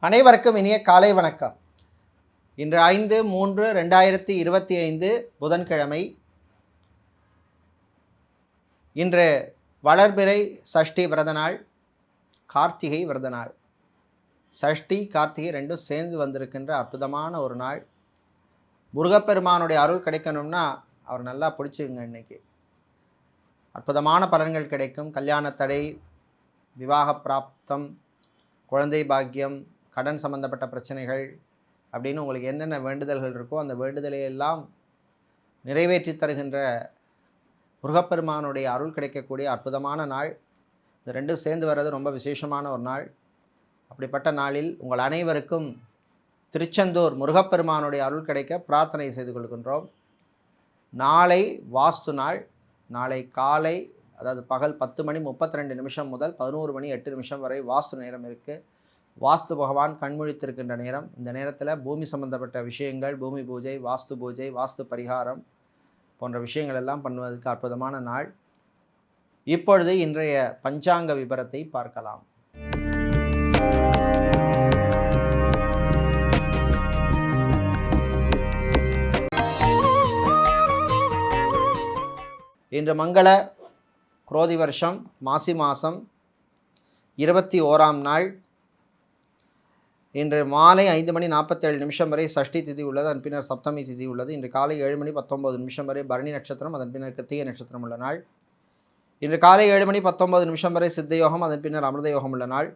அனைவருக்கும் இனிய காலை வணக்கம். இன்று 5/3/2025 புதன்கிழமை. இன்று வளர்பிறை சஷ்டி விரத நாள், கார்த்திகை விரத நாள். சஷ்டி கார்த்திகை ரெண்டும் சேர்ந்து வந்திருக்கின்ற அற்புதமான ஒரு நாள். முருகப்பெருமானுடைய அருள் கிடைக்கணும்னா அவர் நல்லா பிடிச்சிங்க. இன்னைக்கு அற்புதமான பலன்கள் கிடைக்கும். கல்யாண தடை, விவாக பிராப்தம், குழந்தை பாக்கியம், கடன் சம்பந்தப்பட்ட பிரச்சனைகள் அப்படின்னு உங்களுக்கு என்னென்ன வேண்டுதல்கள் இருக்கோ அந்த வேண்டுதலையெல்லாம் நிறைவேற்றி தருகின்ற முருகப்பெருமானுடைய அருள் கிடைக்கக்கூடிய அற்புதமான நாள். இந்த ரெண்டும் சேர்ந்து வர்றது ரொம்ப விசேஷமான ஒரு நாள். அப்படிப்பட்ட நாளில் உங்கள் அனைவருக்கும் திருச்செந்தூர் முருகப்பெருமானுடைய அருள் கிடைக்க பிரார்த்தனை செய்து கொள்கின்றோம். நாளை வாஸ்து நாள். நாளை காலை, அதாவது பகல் 10:32 முதல் 11:08 வரை வாஸ்து நேரம் இருக்குது. வாஸ்து பகவான் கண்முழித்திருக்கின்ற நேரம். இந்த நேரத்தில் பூமி சம்பந்தப்பட்ட விஷயங்கள், பூமி பூஜை, வாஸ்து பரிகாரம் போன்ற விஷயங்கள் எல்லாம் பண்ணுவதற்கு அற்புதமான நாள். இப்பொழுது இன்றைய பஞ்சாங்க விபரத்தை பார்க்கலாம். இன்று மங்கள குரோதி வருஷம் மாசி மாதம் 21ஆம் நாள். இன்று மாலை 5:47 வரை சஷ்டி திதி உள்ளது. அதன் பின்னர் சப்தமி திதி உள்ளது. இன்று காலை 7:19 வரை பரணி நட்சத்திரம், அதன் பின்னர் கிருத்திகை நட்சத்திரம் உள்ள நாள். இன்று காலை 7:19 வரை சித்த யோகம், அதன் பின்னர் அமிர்த யோகம் உள்ள நாள்.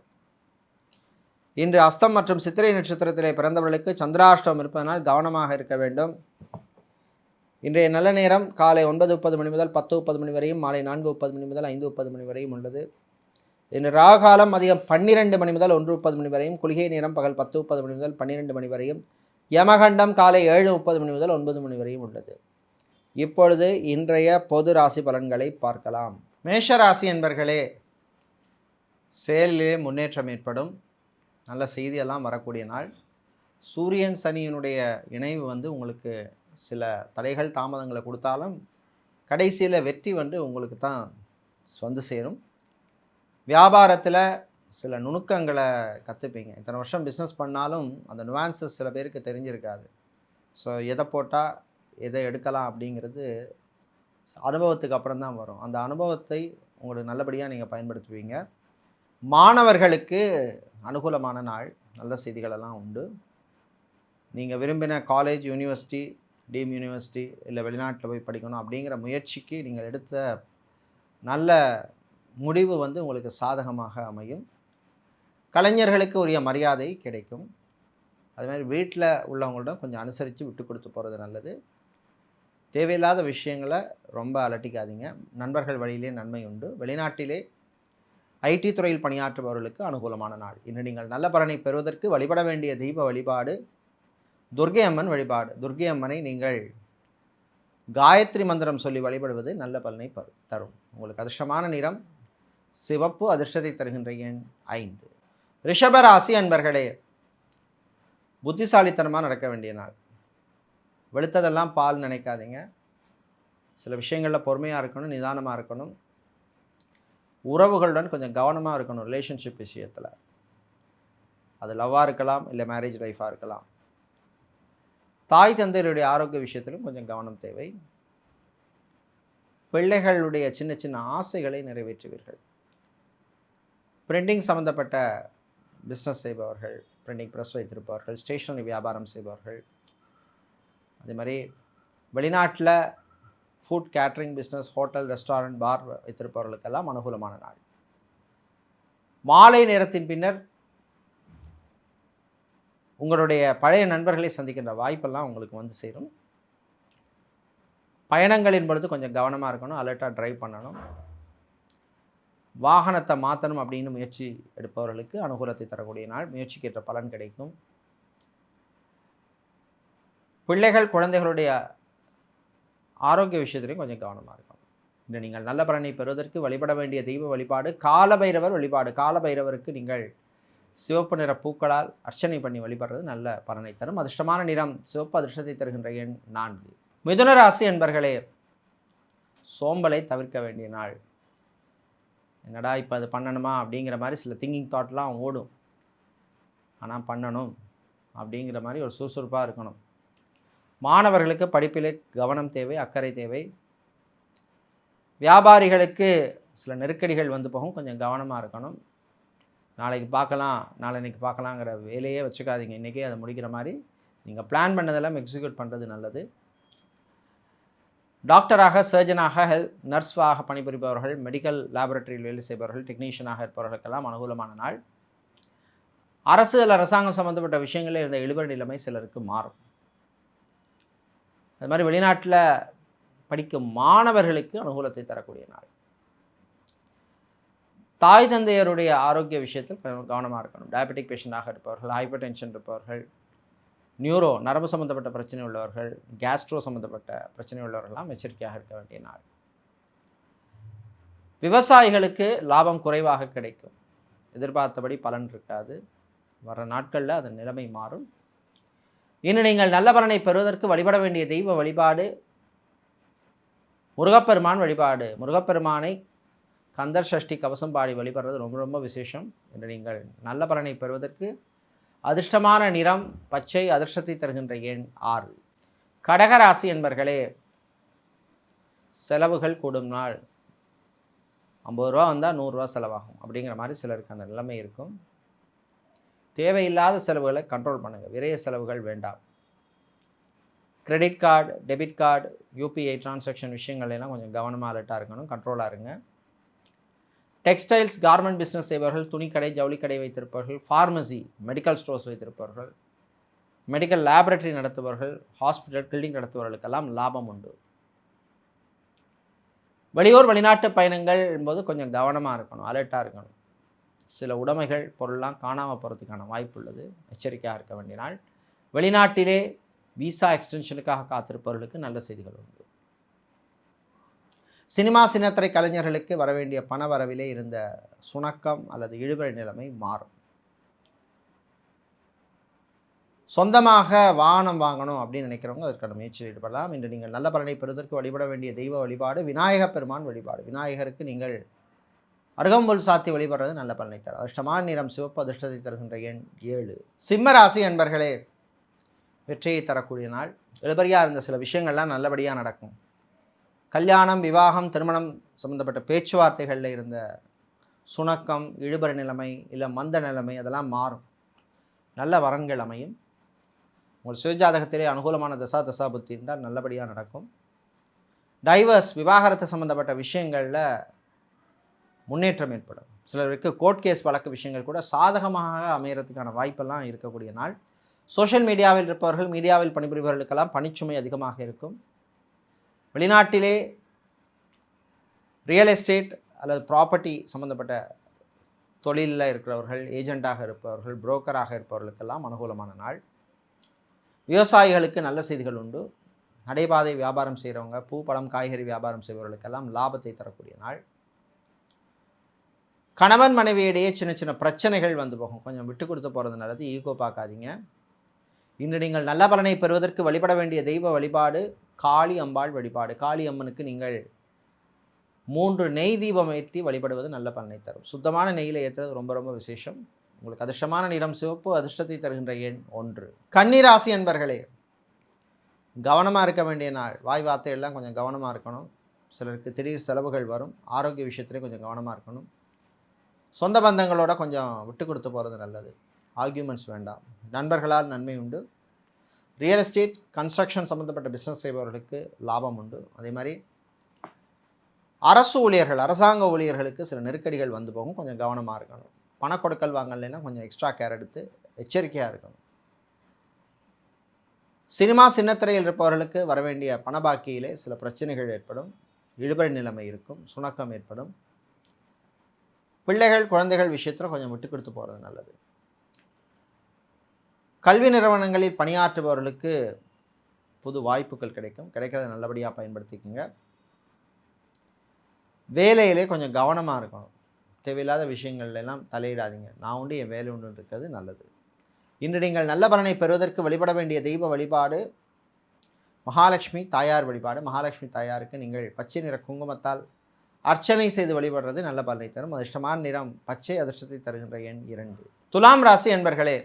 இன்று அஸ்தம் மற்றும் சித்திரை நட்சத்திரத்திலே பிறந்தவர்களுக்கு சந்திராஷ்டமம் இருப்பதனால் கவனமாக இருக்க வேண்டும். இன்றைய நல்ல நேரம் காலை 9:30 முதல் 10:30 வரையும், மாலை 4:30 முதல் 5:30 வரையும் உள்ளது. இன்று ராகாலம் மதியம் 12 முதல் 1:30 வரையும், குளிகை நேரம் பகல் 10:30 முதல் 12 வரையும், யமகண்டம் காலை 7:30 முதல் 9 வரையும் உள்ளது. இப்பொழுது இன்றைய பொது ராசி பலன்களை பார்க்கலாம். மேஷ ராசி என்பர்களே, செயலிலே முன்னேற்றம் ஏற்படும். நல்ல செய்தியெல்லாம் வரக்கூடிய நாள். சூரியன் சனியினுடைய இணைவு உங்களுக்கு சில தடைகள் தாமதங்களை கொடுத்தாலும் கடைசியில் வெற்றி உங்களுக்கு தான் வந்து சேரும். வியாபாரத்தில் சில நுணுக்கங்களை கற்றுப்பீங்க. இத்தனை வருஷம் பிஸ்னஸ் பண்ணாலும் அந்த நுவான்சஸ் சில பேருக்கு தெரிஞ்சிருக்காது. ஸோ எதை போட்டால் எதை எடுக்கலாம் அப்படிங்கிறது அனுபவத்துக்கு அப்புறம் தான் வரும். அந்த அனுபவத்தை உங்களுக்கு நல்லபடியாக நீங்கள் பயன்படுத்துவீங்க. மாணவர்களுக்கு அனுகூலமான நாள். நல்ல செய்திகளெல்லாம் உண்டு. நீங்கள் விரும்பின காலேஜ், யூனிவர்சிட்டி, டீம் யூனிவர்சிட்டி, இல்லை வெளிநாட்டில் போய் படிக்கணும் அப்படிங்கிற முயற்சிக்கு நீங்கள் எடுத்த நல்ல முடிவு உங்களுக்கு சாதகமாக அமையும். கலைஞர்களுக்கு உரிய மரியாதை கிடைக்கும். அதுமாதிரி வீட்டில் உள்ளவங்களிடம் கொஞ்சம் அனுசரித்து விட்டு கொடுத்து போகிறது நல்லது. தேவையில்லாத விஷயங்களை ரொம்ப அலட்டிக்காதீங்க. நண்பர்கள் வழியிலே நன்மை உண்டு. வெளிநாட்டிலே ஐடி துறையில் பணியாற்றுபவர்களுக்கு அனுகூலமான நாள். இன்று நீங்கள் நல்ல பலனை பெறுவதற்கு வழிபட வேண்டிய தெய்வ வழிபாடு துர்க்கை அம்மன் வழிபாடு. துர்க்கை அம்மனை நீங்கள் காயத்ரி மந்திரம் சொல்லி வழிபடுவது நல்ல பலனை தரும். உங்களுக்கு அதிர்ஷ்டமான நிறம் சிவப்பு, அதிர்ஷ்டத்தை தருகின்ற எண் 5. ரிஷபராசி அன்பர்களே, புத்திசாலித்தனமாக நடக்க வேண்டிய நாள். வெளுத்ததெல்லாம் பால் நினைக்காதீங்க. சில விஷயங்களில் பொறுமையாக இருக்கணும், நிதானமாக இருக்கணும். உறவுகளுடன் கொஞ்சம் கவனமாக இருக்கணும். ரிலேஷன்ஷிப் விஷயத்தில் அது லவ்வாக இருக்கலாம், இல்லை மேரேஜ் லைஃபாக இருக்கலாம். தாய் தந்தையருடைய ஆரோக்கிய விஷயத்திலும் கொஞ்சம் கவனம் தேவை. பிள்ளைகளுடைய சின்ன சின்ன ஆசைகளை நிறைவேற்றுவீர்கள். பிரிண்டிங் சம்மந்தப்பட்ட பிஸ்னஸ் செய்பவர்கள், பிரிண்டிங் ப்ரெஸ் வைத்திருப்பவர்கள், ஸ்டேஷனரி வியாபாரம் செய்பவர்கள், அதே மாதிரி வெளிநாட்டில் food catering business, hotel, restaurant, bar வைத்திருப்பவர்களுக்கெல்லாம் அனுகூலமான நாள். மாலை நேரத்தின் பின்னர் உங்களுடைய பழைய நண்பர்களை சந்திக்கின்ற வாய்ப்பெல்லாம் உங்களுக்கு வந்து சேரும். பயணங்களின் பொழுது கொஞ்சம் கவனமாக இருக்கணும். அலர்ட்டாக ட்ரைவ் பண்ணணும். வாகனத்தை மாற்றணும் அப்படின்னு முயற்சி எடுப்பவர்களுக்கு அனுகூலத்தை தரக்கூடிய நாள். முயற்சிக்கு ஏற்ற பலன் கிடைக்கும். பிள்ளைகள், குழந்தைகளுடைய ஆரோக்கிய விஷயத்திலையும் கொஞ்சம் கவனமாக இருக்கணும். இன்று நீங்கள் நல்ல பலனை பெறுவதற்கு வழிபட வேண்டிய தெய்வ வழிபாடு காலபைரவர் வழிபாடு. காலபைரவருக்கு நீங்கள் சிவப்பு நிற பூக்களால் அர்ச்சனை பண்ணி வழிபடுறது நல்ல பலனை தரும். அதிர்ஷ்டமான நிறம் சிவப்பு, அதிர்ஷ்டத்தை தருகின்ற எண் 4. மிதுன ராசி என்பர்களே, சோம்பலை தவிர்க்க வேண்டிய நாள். என்னடா இப்போ அது பண்ணணுமா அப்படிங்கிற மாதிரி சில திங்கிங் தாட்லாம் ஓடும். ஆனால் பண்ணணும் அப்படிங்கிற மாதிரி ஒரு சுறுசுறுப்பாக இருக்கணும். மாணவர்களுக்கு படிப்பிலே கவனம் தேவை, அக்கறை தேவை. வியாபாரிகளுக்கு சில நெருக்கடிகள் வந்து போகும், கொஞ்சம் கவனமாக இருக்கணும். நாளைக்கு பார்க்கலாம், நாளன்னைக்கு பார்க்கலாங்கிற வேலையே வச்சுக்காதீங்க. இன்றைக்கே அதை முடிக்கிற மாதிரி நீங்கள் பிளான் பண்ணதெல்லாம் எக்ஸிக்யூட் பண்ணுறது நல்லது. டாக்டராக, சர்ஜனாக, நர்ஸாக பணிபுரிபவர்கள், மெடிக்கல் லேபரட்டரியில் வேலை செய்பவர்கள், டெக்னீஷியனாக இருப்பவர்களுக்கெல்லாம் அனுகூலமான நாள். அரசு அல்ல அரசாங்கம் சம்மந்தப்பட்ட விஷயங்களில் இருந்த இழுபறி நிலைமை சிலருக்கு மாறும். அது மாதிரி வெளிநாட்டில் படிக்கும் மாணவர்களுக்கு அனுகூலத்தை தரக்கூடிய நாள். தாய் தந்தையருடைய ஆரோக்கிய விஷயத்தில் கவனமாக இருக்கணும். டயபெட்டிக் பேஷண்டாக இருப்பவர்கள், ஹைப்பர் டென்ஷன் இருப்பவர்கள், நியூரோ நரம்பு சம்மந்தப்பட்ட பிரச்சனை உள்ளவர்கள், கேஸ்ட்ரோ சம்மந்தப்பட்ட பிரச்சனை உள்ளவர்கள்லாம் எச்சரிக்கையாக இருக்க வேண்டிய நாள். விவசாயிகளுக்கு லாபம் குறைவாக கிடைக்கும், எதிர்பார்த்தபடி பலன் இருக்காது. வர நாட்களில் அதன் நிலைமை மாறும். இன்று நீங்கள் நல்ல பலனை பெறுவதற்கு வழிபட வேண்டிய தெய்வ வழிபாடு முருகப்பெருமான் வழிபாடு. முருகப்பெருமானை கந்தர் சஷ்டி கவசம் பாடி வழிபடுறது ரொம்ப ரொம்ப விசேஷம். இன்று நீங்கள் நல்ல பலனை பெறுவதற்கு அதிர்ஷ்டமான நிறம் பச்சை, அதிர்ஷ்டத்தை தருகின்ற எண் 6. கடகராசி என்பர்களே, செலவுகள் கூடும் நாள். 50 ரூபா வந்தால் 100 ரூபா செலவாகும் அப்படிங்கிற மாதிரி சிலருக்கு அந்த நிலைமை இருக்கும். தேவையில்லாத செலவுகளை கண்ட்ரோல் பண்ணுங்கள். விரைய செலவுகள் வேண்டாம். Credit card, debit card, UPI transaction விஷயங்கள்லாம் கொஞ்சம் கவனமாக அலர்ட்டாக இருக்கணும், கண்ட்ரோலாக இருங்க. டெக்ஸ்டைல்ஸ், கார்மெண்ட் பிஸ்னஸ் செய்பவர்கள், துணிக்கடை, ஜவுளிக்கடை வைத்திருப்பவர்கள், ஃபார்மசி, மெடிக்கல் ஸ்டோர்ஸ் வைத்திருப்பவர்கள், மெடிக்கல் லேபரட்டரி நடத்துபவர்கள், ஹாஸ்பிட்டல், கிளினிக் நடத்துபவர்களுக்கெல்லாம் லாபம் உண்டு. வெளியூர் வெளிநாட்டு பயணங்கள் என்பது கொஞ்சம் கவனமாக இருக்கணும், அலர்ட்டாக இருக்கணும். சில உடைமைகள் பொருள்லாம் காணாமல் போகிறதுக்கான வாய்ப்பு உள்ளது, எச்சரிக்கையாக இருக்க வேண்டிய நாள். வெளிநாட்டிலே விசா எக்ஸ்டென்ஷனுக்காக காத்திருப்பவர்களுக்கு நல்ல செய்திகள் உண்டு. சினிமா சின்னத்திரை கலைஞர்களுக்கு வரவேண்டிய பண வரவிலே இருந்த சுணக்கம் அல்லது இழுபறி நிலைமை மாறும். சொந்தமாக வாகனம் வாங்கணும் அப்படின்னு நினைக்கிறவங்க அதற்கான முயற்சியில் ஈடுபடலாம். இன்று நீங்கள் நல்ல பலனை பெறுவதற்கு வழிபட வேண்டிய தெய்வ வழிபாடு விநாயக பெருமான் வழிபாடு. விநாயகருக்கு நீங்கள் அருகம்புல் சாத்தி வழிபடுறது நல்ல பலனை தரும். அதிர்ஷ்டமான நிறம் சிவப்பு, அதிர்ஷ்டத்தை தருகின்ற எண் 7. சிம்ம ராசி அன்பர்களே, வெற்றியை தரக்கூடிய நாள். இழுபறியாக இருந்த சில விஷயங்கள்லாம் நல்லபடியாக நடக்கும். கல்யாணம், விவாகம், திருமணம் சம்மந்தப்பட்ட பேச்சுவார்த்தைகளில் இருந்த சுணக்கம், இழுபறி நிலைமை, இல்லை மந்த நிலைமை அதெல்லாம் மாறும். நல்ல வரன்கள் அமையும். உங்கள் சுயஜாதகத்திலே அனுகூலமான தசா புத்தி இருந்தால் நல்லபடியாக நடக்கும். டைவர்ஸ், விவாகரத்து சம்மந்தப்பட்ட விஷயங்களில் முன்னேற்றம் ஏற்படும். சிலருக்கு கோர்ட் கேஸ் வழக்கு விஷயங்கள் கூட சாதகமாக அமையறதுக்கான வாய்ப்பெல்லாம் இருக்கக்கூடிய நாள். சோஷியல் மீடியாவில் இருப்பவர்கள், மீடியாவில் பணிபுரிபவர்களுக்கெல்லாம் பணிச்சுமை அதிகமாக இருக்கும். வெளிநாட்டிலே ரியல் எஸ்டேட் அல்லது ப்ராப்பர்ட்டி சம்மந்தப்பட்ட தொழிலில் இருக்கிறவர்கள், ஏஜெண்ட்டாக இருப்பவர்கள், புரோக்கராக இருப்பவர்களுக்கெல்லாம் அனுகூலமான நாள். விவசாயிகளுக்கு நல்ல செய்திகள் உண்டு. நடைபாதை வியாபாரம் செய்கிறவங்க, பூ, பழம், காய்கறி வியாபாரம் செய்பவர்களுக்கெல்லாம் லாபத்தை தரக்கூடிய நாள். கணவன் மனைவியிடையே சின்ன சின்ன பிரச்சனைகள் வந்து போகும், கொஞ்சம் விட்டு கொடுத்து போகிறது நல்லது, ஈகோ பார்க்காதீங்க. இன்று நீங்கள் நல்ல பலனை பெறுவதற்கு வழிபட வேண்டிய தெய்வ வழிபாடு காளி அம்பாள் வழிபாடு. காளி அம்மனுக்கு நீங்கள் 3 நெய் தீபம் ஏற்றி வழிபடுவது நல்ல பலனை தரும். சுத்தமான நெய்யில் ஏற்றுறது ரொம்ப ரொம்ப விசேஷம். உங்களுக்கு அதிர்ஷ்டமான நிறம் சிவப்பு, அதிர்ஷ்டத்தை தருகின்ற எண் 1. கன்னிராசி என்பர்களே, கவனமாக இருக்க வேண்டிய நாள். வாய் வார்த்தையெல்லாம் கொஞ்சம் கவனமாக இருக்கணும். சிலருக்கு திடீர் செலவுகள் வரும். ஆரோக்கிய விஷயத்திலே கொஞ்சம் கவனமாக இருக்கணும். சொந்த பந்தங்களோட கொஞ்சம் விட்டு கொடுத்து போகிறது நல்லது. ஆர்கியூமெண்ட்ஸ் வேண்டாம். நண்பர்களால் நன்மை உண்டு. ரியல் எஸ்டேட், கன்ஸ்ட்ரக்ஷன் சம்மந்தப்பட்ட பிஸ்னஸ் செய்பவர்களுக்கு லாபம் உண்டு. அதே மாதிரி அரசு ஊழியர்கள், அரசாங்க ஊழியர்களுக்கு சில நெருக்கடிகள் வந்து போகும், கொஞ்சம் கவனமாக இருக்கணும். பண கொடுக்கல் வாங்கலைன்னா கொஞ்சம் எக்ஸ்ட்ரா கேர் எடுத்து எச்சரிக்கையாக இருக்கணும். சினிமா சின்னத்திரையில் இருப்பவர்களுக்கு வரவேண்டிய பணபாக்கியிலே சில பிரச்சனைகள் ஏற்படும். இழுபறி நிலைமை இருக்கும், சுணக்கம் ஏற்படும். பிள்ளைகள், குழந்தைகள் விஷயத்தில் கொஞ்சம் விட்டு கொடுத்து போகிறது நல்லது. கல்வி நிறுவனங்களில் பணியாற்றுபவர்களுக்கு புது வாய்ப்புகள் கிடைக்கும். கிடைக்கிறத நல்லபடியாக பயன்படுத்திக்கோங்க. வேலையிலே கொஞ்சம் கவனமாக இருக்கணும். தேவையில்லாத விஷயங்கள்லாம் தலையிடாதீங்க. நான் உண்டு, என் வேலை உண்டு இருக்கிறது நல்லது. இன்று நீங்கள் நல்ல பலனை பெறுவதற்கு வழிபட வேண்டிய தெய்வ வழிபாடு மகாலட்சுமி தாயார் வழிபாடு. மகாலட்சுமி தாயாருக்கு நீங்கள் பச்சை நிற குங்குமத்தால் அர்ச்சனை செய்து வழிபடுறது நல்ல பலனை தரும். அதிர்ஷ்டமான நிறம் பச்சை, அதிர்ஷ்டத்தை தருகின்ற எண் 2. துலாம் ராசி என்பர்களே,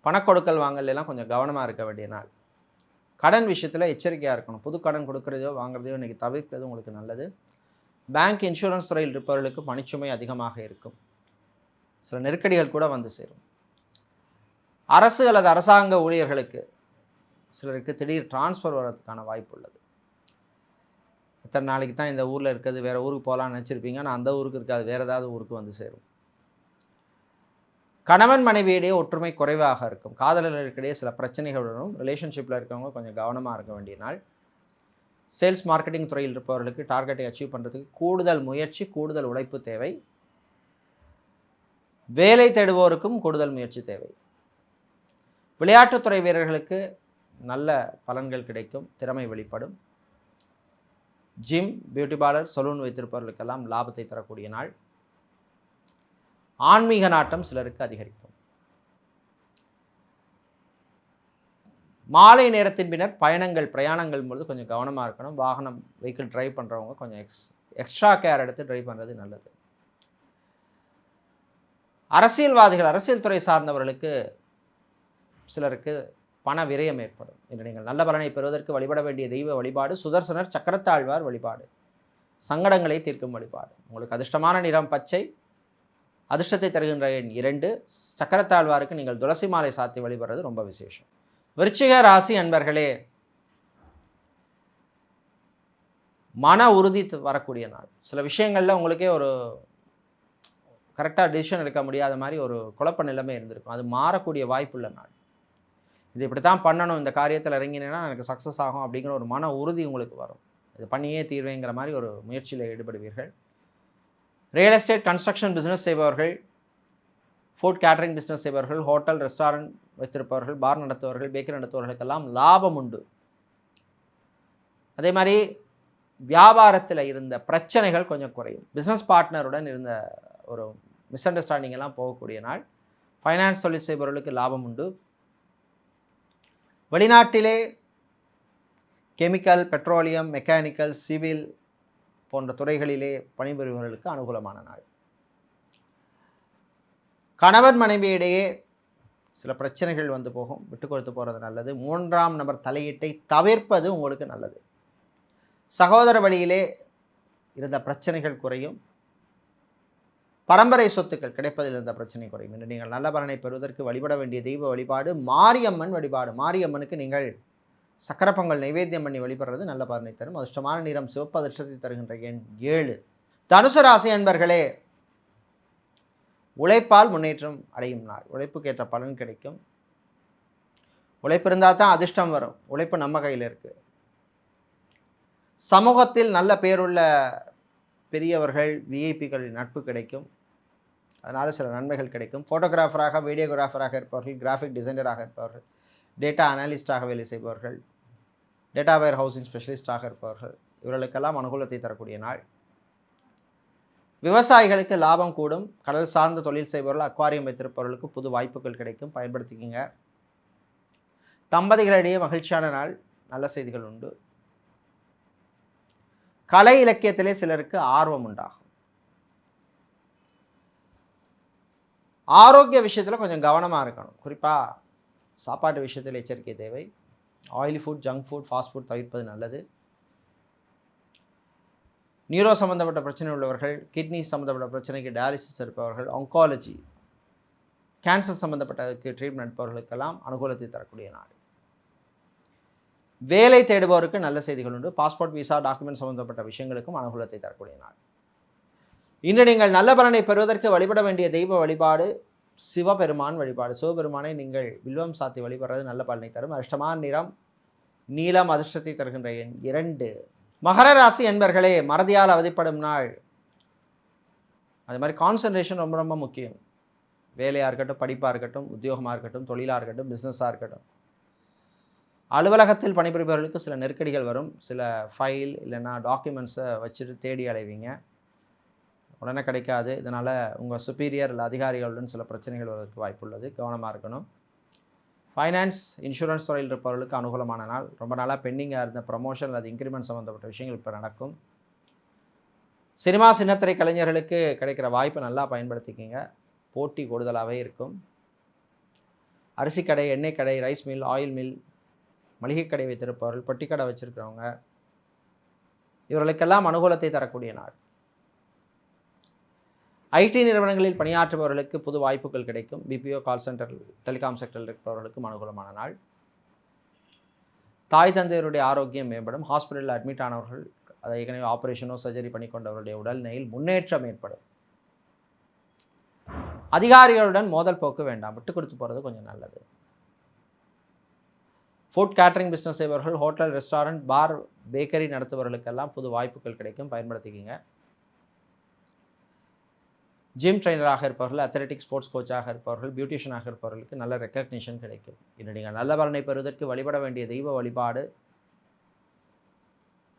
பணக்கொடுக்கல் வாங்கல் எல்லாம் கொஞ்சம் கவனமாக இருக்க வேண்டிய நாள். கடன் விஷயத்தில் எச்சரிக்கையாக இருக்கணும். புது கடன் கொடுக்குறதையோ வாங்குறதையோ இன்றைக்கி தவிர்க்கிறது உங்களுக்கு நல்லது. பேங்க், இன்சூரன்ஸ் துறையில் இருப்பவர்களுக்கு பணிச்சுமை அதிகமாக இருக்கும். சில நெருக்கடிகள் கூட வந்து சேரும். அரசு அல்லது அரசாங்க ஊழியர்களுக்கு சிலருக்கு திடீர் டிரான்ஸ்ஃபர் வர்றதுக்கான வாய்ப்பு உள்ளது. இத்தனை நாளைக்கு தான் இந்த ஊரில் இருக்கிறது, வேறு ஊருக்கு போகலான்னு நினச்சிருப்பீங்க. ஆனால் அந்த ஊருக்கு இருக்காது, வேறு ஏதாவது ஊருக்கு வந்து சேரும். கணவன் மனைவியிடையே ஒற்றுமை குறைவாக இருக்கும். காதலர்களுக்கிடையே சில பிரச்சனைகள் வரும். ரிலேஷன்ஷிப்பில் இருக்கிறவங்க கொஞ்சம் கவனமாக இருக்க வேண்டிய நாள். சேல்ஸ் மார்க்கெட்டிங் துறையில் இருப்பவர்களுக்கு டார்கெட்டை அச்சீவ் பண்ணுறதுக்கு கூடுதல் முயற்சி, கூடுதல் உழைப்பு தேவை. வேலை தேடுவோருக்கும் கூடுதல் முயற்சி தேவை. விளையாட்டுத்துறை வீரர்களுக்கு நல்ல பலன்கள் கிடைக்கும், திறமை வெளிப்படும். ஜிம், பியூட்டி பார்லர், சலூன் வைத்திருப்பவர்களுக்கெல்லாம் லாபத்தை தரக்கூடிய நாள். ஆன்மீக நாட்டம் சிலருக்கு அதிகரிக்கும். மாலை நேரத்தின் பின்னர் பயணங்கள், பிரயாணங்கள் பொழுது கொஞ்சம் கவனமாக இருக்கணும். வாகனம், வெஹிக்கிள் டிரைவ் பண்ணுறவங்க கொஞ்சம் எக்ஸ்ட்ரா கேர் எடுத்து டிரைவ் பண்ணுறது நல்லது. அரசியல்வாதிகள், அரசியல் துறை சார்ந்தவர்களுக்கு சிலருக்கு பண விரயம் ஏற்படும். இன்று நீங்கள் நல்ல பலனை பெறுவதற்கு வழிபட வேண்டிய தெய்வ வழிபாடு சுதர்சனர் சக்கரத்தாழ்வார் வழிபாடு. சங்கடங்களை தீர்க்கும் வழிபாடு. உங்களுக்கு அதிர்ஷ்டமான நிறம் பச்சை, அதிர்ஷ்டத்தை தருகின்ற எண் 2. சக்கரத்தாழ்வாருக்கு நீங்கள் துளசி மாலை சாத்தி வழிபடுறது ரொம்ப விசேஷம். விருச்சிக ராசி அன்பர்களே, மன உறுதி வரக்கூடிய நாள். சில விஷயங்களில் உங்களுக்கே ஒரு கரெக்டாக டிசிஷன் எடுக்க முடியாத மாதிரி ஒரு குழப்ப நிலைமை இருந்திருக்கும். அது மாறக்கூடிய வாய்ப்புள்ள நாள். இது இப்படி தான் பண்ணணும், இந்த காரியத்தில் இறங்கினேன்னா எனக்கு சக்ஸஸ் ஆகும் அப்படிங்கிற ஒரு மன உறுதி உங்களுக்கு வரும். இது பண்ணியே தீர்வேங்கிற மாதிரி ஒரு முயற்சியில் ஈடுபடுவீர்கள். ரியல் எஸ்டேட், கன்ஸ்ட்ரக்ஷன் பிஸ்னஸ் செய்பவர்கள், ஃபுட் கேட்டரிங் பிஸ்னஸ் செய்பவர்கள், ஹோட்டல், ரெஸ்டாரண்ட் வைத்திருப்பவர்கள், பார் நடத்துபவர்கள், பேக்கரி நடத்துபவர்களுக்கெல்லாம் லாபம் உண்டு. அதே மாதிரி வியாபாரத்தில் இருந்த பிரச்சனைகள் கொஞ்சம் குறையும். பிஸ்னஸ் பார்ட்னருடன் இருந்த ஒரு மிஸ் அண்டர்ஸ்டாண்டிங் எல்லாம் போகக்கூடிய நாள். ஃபைனான்ஸ் தொழில் செய்பவர்களுக்கு லாபம் உண்டு. வெளிநாட்டிலே கெமிக்கல், பெட்ரோலியம், மெக்கானிக்கல், சிவில் போன்ற துறைகளிலே பணிபுரிபவர்களுக்கு அனுகூலமான நாள். கணவன் மனைவியிடையே சில பிரச்சனைகள் வந்து போகும், விட்டு கொடுத்து போகிறது நல்லது. 3ஆம் நபர் தலையீட்டை தவிர்ப்பது உங்களுக்கு நல்லது. சகோதர வழியிலே இருந்த பிரச்சனைகள் குறையும். பரம்பரை சொத்துக்கள் கிடைப்பதில் இருந்த பிரச்சனை குறையும். இன்று நீங்கள் நல்ல பலனை பெறுவதற்கு வழிபட வேண்டிய தெய்வ வழிபாடு மாரியம்மன் வழிபாடு. மாரியம்மனுக்கு நீங்கள் சக்கரை பொங்கல் நைவேத்தியம் பண்ணி வழிபடுறது நல்ல பலனை தரும். அதிர்ஷ்டமான நிறம் சிவப்பு, அதிர்ஷ்டத்தை தருகின்ற எண் 7. தனுசு ராசி அன்பர்களே, உழைப்பால் முன்னேற்றம் அடையும் நாள். உழைப்புக்கேற்ற பலன் கிடைக்கும். உழைப்பு இருந்தால் தான் அதிர்ஷ்டம் வரும். உழைப்பு நம்ம கையில் இருக்குது. சமூகத்தில் நல்ல பேருள்ள பெரியவர்கள், விஐபிகளின் நட்பு கிடைக்கும். அதனால் சில நன்மைகள் கிடைக்கும். ஃபோட்டோகிராஃபராக, வீடியோகிராஃபராக இருப்பவர்கள், கிராஃபிக் டிசைனராக இருப்பவர்கள், டேட்டா அனாலிஸ்டாக வேலை செய்பவர்கள், டேட்டா வேர் ஹவுசிங் ஸ்பெஷலிஸ்டாக இருப்பவர்கள், இவர்களுக்கெல்லாம் அனுகூலத்தை தரக்கூடிய நாள். விவசாயிகளுக்கு லாபம் கூடும். கடல் சார்ந்த தொழில் செய்பவர்கள், அக்வாரியம் வைத்திருப்பவர்களுக்கு புது வாய்ப்புகள் கிடைக்கும், பயன்படுத்திக்கிங்க. தம்பதிகளிடையே மகிழ்ச்சியான நாள், நல்ல செய்திகள் உண்டு. கலை இலக்கியத்திலே சிலருக்கு ஆர்வம் உண்டாகும். ஆரோக்கிய விஷயத்தில் கொஞ்சம் கவனமாக இருக்கணும். குறிப்பாக சாப்பாட்டு விஷயத்தில் எச்சரிக்கை தேவை. Oily food, junk food, fast food தவிர்ப்பது நல்லது. நியூரோ சம்மந்தப்பட்ட பிரச்சனை உள்ளவர்கள், கிட்னி சம்மந்தப்பட்ட பிரச்சனைக்கு டயாலிசிஸ் எடுப்பவர்கள், ஆங்காலஜி, கேன்சர் சம்மந்தப்பட்டதுக்கு ட்ரீட்மெண்ட் எடுப்பவர்களுக்கெல்லாம் அனுகூலத்தை தரக்கூடிய நாள். வேலை தேடுபவருக்கு நல்ல செய்திகள் உண்டு. பாஸ்போர்ட், விசா, டாக்குமெண்ட் சம்மந்தப்பட்ட விஷயங்களுக்கும் அனுகூலத்தை தரக்கூடிய நாள். இன்று நீங்கள் நல்ல பலனை பெறுவதற்கு வழிபட வேண்டிய தெய்வ வழிபாடு சிவபெருமான் வழிபாடு. சிவபெருமானை நீங்கள் வில்வம் சாத்தி வழிபடுறது நல்ல பலனை தரும். அதிர்ஷ்டமான நிறம் நீலம், அதிர்ஷ்டத்தை தருகின்ற எண் 2. மகர ராசி என்பர்களே, மறதியால் அவதிப்படும் நாள். அது மாதிரி கான்சன்ட்ரேஷன் ரொம்ப ரொம்ப முக்கியம். வேலையாக இருக்கட்டும், படிப்பாக இருக்கட்டும், உத்தியோகமாக இருக்கட்டும், தொழிலாக இருக்கட்டும், பிஸ்னஸாக இருக்கட்டும். அலுவலகத்தில் பணிபுரிபவர்களுக்கு சில நெருக்கடிகள் வரும். சில ஃபைல் இல்லைன்னா டாக்குமெண்ட்ஸை வச்சுட்டு தேடி அலைவீங்க, உடனே கிடைக்காது. இதனால் உங்கள் சுப்பீரியர் இல்லை அதிகாரிகளுடன் சில பிரச்சனைகள் வருவதற்கு வாய்ப்பு உள்ளது, கவனமாக இருக்கணும். ஃபைனான்ஸ், இன்சூரன்ஸ் துறையில் இருப்பவர்களுக்கு அனுகூலமான நாள். ரொம்ப நாளாக பெண்டிங்காக இருந்த ப்ரமோஷன் அல்லது இன்க்ரிமெண்ட் சம்மந்தப்பட்ட விஷயங்கள் இப்போ நடக்கும். சினிமா, சின்னத்திரை கலைஞர்களுக்கு கிடைக்கிற வாய்ப்பை நல்லா பயன்படுத்திக்கிங்க. போட்டி கூடுதலாகவே இருக்கும். அரிசி கடை, எண்ணெய் கடை, ரைஸ் மில், ஆயில் மில், மளிகை கடை வைத்திருப்பவர்கள், பெட்டி கடை வச்சிருக்கிறவங்க, இவர்களுக்கெல்லாம் அனுகூலத்தை தரக்கூடிய நாள். ஐடி நிறுவனங்களில் பணியாற்றுபவர்களுக்கு புது வாய்ப்புகள் கிடைக்கும். பிபிஓ, கால் சென்டர், டெலிகாம் செக்டரில் இருப்பவர்களுக்கும் அனுகூலமான நாள். தாய் தந்தையருடைய ஆரோக்கியம் மேம்படும். ஹாஸ்பிட்டலில் அட்மிட் ஆனவர்கள், அதை ஏற்கனவே ஆப்ரேஷனோ சர்ஜரி பண்ணி கொண்டவருடைய உடல்நிலையில் முன்னேற்றம் ஏற்படும். அதிகாரிகளுடன் மோதல் போக்கு வேண்டாம், விட்டு கொடுத்து போகிறது கொஞ்சம் நல்லது. ஃபுட் கேட்டரிங் பிஸ்னஸ் செய்பவர்கள், ஹோட்டல், ரெஸ்டாரண்ட், பார், பேக்கரி நடத்துபவர்களுக்கெல்லாம் புது வாய்ப்புகள் கிடைக்கும், பயன்படுத்திக்கிங்க. ஜிம் ட்ரைனராக இருப்பவர்கள், அத்லெட்டிக் ஸ்போர்ட்ஸ் கோச்சாக இருப்பவர்கள், பியூட்டிஷியனாக இருப்பவர்களுக்கு நல்ல ரெக்கக்னிஷன் கிடைக்கும். இன்று நீங்கள் நல்ல பலனை பெறுவதற்கு வழிபட வேண்டிய தெய்வ வழிபாடு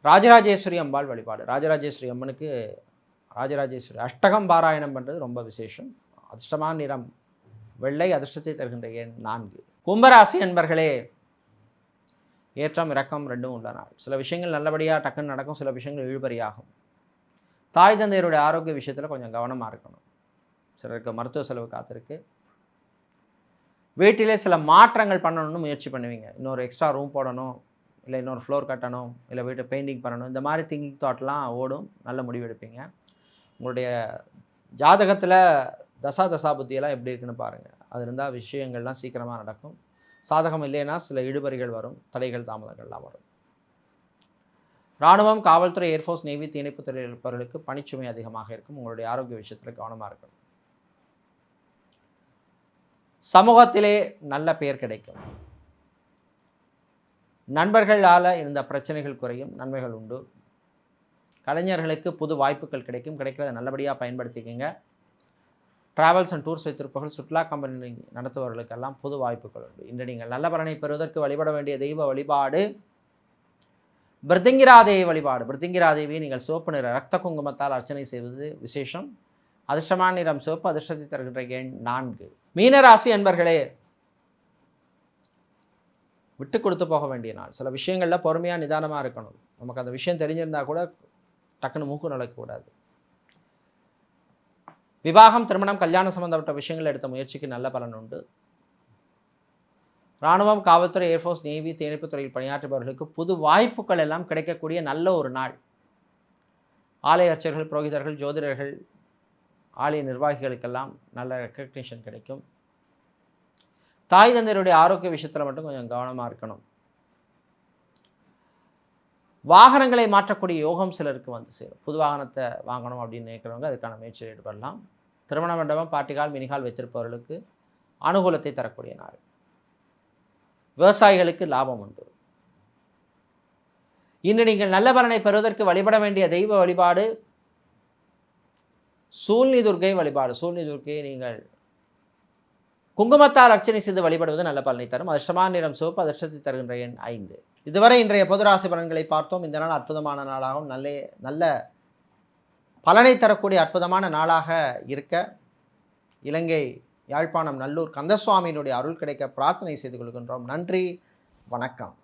ராஜராஜேஸ்வரி அம்பாள் வழிபாடு. ராஜராஜேஸ்வரி அம்மனுக்கு ராஜராஜேஸ்வரி அஷ்டகம் பாராயணம் பண்ணுறது ரொம்ப விசேஷம். அதிர்ஷ்டமான நிறம் வெள்ளை, அதிர்ஷ்டத்தை தருகின்ற எண் 4. கும்பராசி என்பர்களே, ஏற்றம் இறக்கம் ரெண்டும் உள்ள நாள். சில விஷயங்கள் நல்லபடியாக டக்குன்னு நடக்கும், சில விஷயங்கள் இழுபறியாகும். தாய் தந்தையருடைய ஆரோக்கிய விஷயத்தில் கொஞ்சம் கவனமாக இருக்கணும். சிலருக்கு மருத்துவ செலவு காத்திருக்கு. வீட்டிலே சில மாற்றங்கள் பண்ணணும்னு முயற்சி பண்ணுவீங்க. இன்னொரு எக்ஸ்ட்ரா ரூம் போடணும், இல்லை இன்னொரு ஃப்ளோர் கட்டணும், இல்லை வீட்டை பெயிண்டிங் பண்ணணும், இந்த மாதிரி திங்கிங் தாட்லாம் ஓடும். நல்ல முடிவு எடுப்பீங்க. உங்களுடைய ஜாதகத்தில் தசா புத்தியெல்லாம் எப்படி இருக்குன்னு பாருங்கள். அது இருந்தால் விஷயங்கள்லாம் சீக்கிரமாக நடக்கும். சாதகம் இல்லைன்னா சில இழுபறிகள் வரும், தடைகள் தாமதங்கள்லாம் வரும். இராணுவம், காவல்துறை, ஏர்ஃபோர்ஸ், நேவி, தீயணைப்பு துறையில் இருப்பவர்களுக்கு பணிச்சுமை அதிகமாக இருக்கும். உங்களுடைய ஆரோக்கிய விஷயத்தில் கவனமாக இருக்கணும். சமூகத்திலே நல்ல பெயர் கிடைக்கும். நண்பர்களால் இருந்த பிரச்சனைகள் குறையும், நன்மைகள் உண்டு. கலைஞர்களுக்கு புது வாய்ப்புகள் கிடைக்கும், கிடைக்கிறத நல்லபடியாக பயன்படுத்திக்கங்க. ட்ராவல்ஸ் அண்ட் டூர்ஸ் வைத்திருப்பவர்கள், சுற்றுலா கம்பெனி நடத்துபவர்களுக்கெல்லாம் புது வாய்ப்புகள் உண்டு. இன்று நீங்கள் நல்ல பலனை பெறுவதற்கு வழிபட வேண்டிய தெய்வ வழிபாடு பிருத்திங்கிராதேவி வழிபாடு. பிருத்திங்கிராதேவியை நீங்கள் சிவப்பு நிற ரத்த குங்குமத்தால் அர்ச்சனை செய்வது விசேஷம். அதிர்ஷ்டமான நிறம் சிவப்பு, அதிர்ஷ்டத்தை தருகின்ற எண் 4. மீனராசி அன்பர்களே, விட்டு கொடுத்து போக வேண்டிய நாள். சில விஷயங்களில் பொறுமையாக நிதானமாக இருக்கணும். நமக்கு அந்த விஷயம் தெரிஞ்சிருந்தால் கூட டக்குன்னு மூக்கு நுழைக்கக்கூடாது. விவாகம், திருமணம், கல்யாணம் சம்பந்தப்பட்ட விஷயங்கள் எடுத்த முயற்சிக்கு நல்ல பலன் உண்டு. இராணுவம், காவல்துறை, ஏர்ஃபோர்ஸ், நேவி, தீயணைப்பு துறையில் பணியாற்றுபவர்களுக்கு புது வாய்ப்புகள் எல்லாம் கிடைக்கக்கூடிய நல்ல ஒரு நாள். ஆலய அர்ச்சகர்கள், புரோகிதர்கள், ஜோதிடர்கள், ஆலய நிர்வாகிகளுக்கெல்லாம் நல்ல ரெக்கக்னிஷன் கிடைக்கும். தாய் தந்தையருடைய ஆரோக்கிய விஷயத்தில் மட்டும் கொஞ்சம் கவனமாக இருக்கணும். வாகனங்களை மாற்றக்கூடிய யோகம் சிலருக்கு வந்து சேரும். புது வாகனத்தை வாங்கணும் அப்படின்னு நினைக்கிறவங்க அதுக்கான முயற்சியில் ஈடுபடலாம். திருமண மண்டபம், பாட்டிகால், மினிகால் வைத்திருப்பவர்களுக்கு அனுகூலத்தை தரக்கூடிய நாள். விவசாயிகளுக்கு லாபம் உண்டு. இன்று நீங்கள் நல்ல பலனை பெறுவதற்கு வழிபட வேண்டிய தெய்வ வழிபாடு சூழ்நி துர்க்கை வழிபாடு. சூழ்நி துர்க்கையை நீங்கள் குங்குமத்தால் அர்ச்சனை செய்து வழிபடுவது நல்ல பலனை தரும். அதிர்ஷ்டமான நிறம் சிவப்பு, அதிர்ஷ்டத்தை தருகின்ற எண் 5. இதுவரை இன்றைய பொது ராசி பலன்களை பார்த்தோம். இந்த நாள் அற்புதமான நாளாகவும் நல்ல பலனை தரக்கூடிய அற்புதமான நாளாக இருக்க இலங்கை யாழ்ப்பாணம் நல்லூர் கந்தசுவாமியினுடைய அருள் கிடைக்க பிரார்த்தனை செய்து கொள்கின்றோம். நன்றி, வணக்கம்.